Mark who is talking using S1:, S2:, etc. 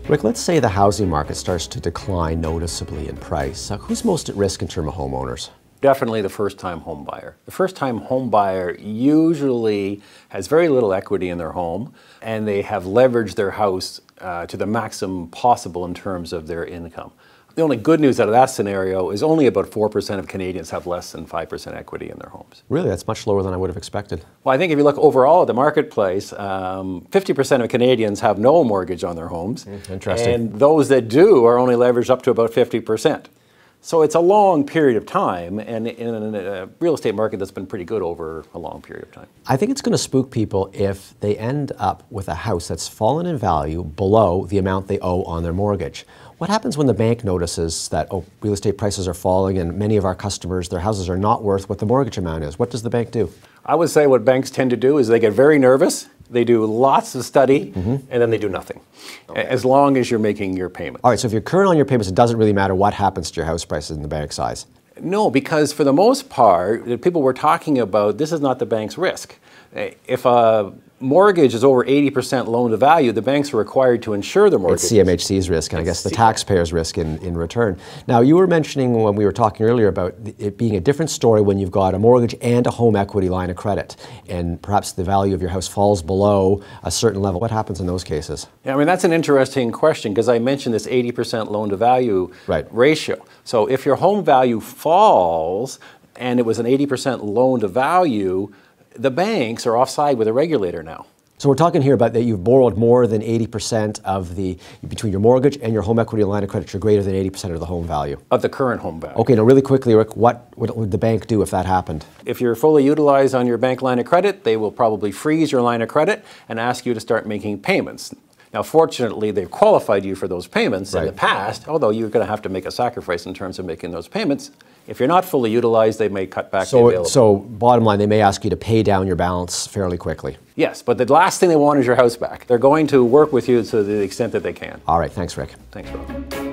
S1: Rick, let's say the housing market starts to decline noticeably in price. Who's most at risk in terms of homeowners?
S2: Definitely the first-time home buyer. The first-time home buyer usually has very little equity in their home, and they have leveraged their house to the maximum possible in terms of their income. The only good news out of that scenario is only about 4% of Canadians have less than 5% equity in their homes.
S1: Really? That's much lower than I would have expected.
S2: Well, I think if you look overall at the marketplace, 50% of Canadians have no mortgage on their homes.
S1: Interesting.
S2: And those that do are only leveraged up to about 50%. So it's a long period of time, and in a real estate market that's been pretty good over a long period of time.
S1: I think it's going to spook people if they end up with a house that's fallen in value below the amount they owe on their mortgage. What happens when the bank notices that, oh, real estate prices are falling and many of our customers, their houses are not worth what the mortgage amount is? What does the bank do?
S2: I would say what banks tend to do is they get very nervous, they do lots of study, and then they do nothing, as long as you're making your payment.
S1: All right, so if you're current on your payments, it doesn't really matter what happens to your house prices in the bank's eyes.
S2: No, because for the most part, the people we're talking about, this is not the bank's risk. If a mortgage is over 80% loan to value, the banks are required to insure the mortgage.
S1: It's CMHC's risk, and I guess the taxpayer's risk in return. Now, you were mentioning when we were talking earlier about it being a different story when you've got a mortgage and a home equity line of credit, and perhaps the value of your house falls below a certain level. What happens in those cases?
S2: Yeah, I mean, that's an interesting question, because I mentioned this 80% loan to value ratio. So if your home value falls and it was an 80% loan to value, the banks are offside with a regulator now.
S1: So we're talking here about that you've borrowed more than 80% of the, between your mortgage and your home equity line of credit, you're greater than 80% of the home value.
S2: Of the current home value.
S1: Okay, now really quickly, Rick, what would the bank do if that happened?
S2: If you're fully utilized on your bank line of credit, they will probably freeze your line of credit and ask you to start making payments. Now, fortunately, they've qualified you for those payments in the past, although you're going to have to make a sacrifice in terms of making those payments. If you're not fully utilized, they may cut back the available.
S1: So bottom line, they may ask you to pay down your balance fairly quickly.
S2: Yes, but the last thing they want is your house back. They're going to work with you to the extent that they can.
S1: All right, thanks, Rick.
S2: Thanks, Rob.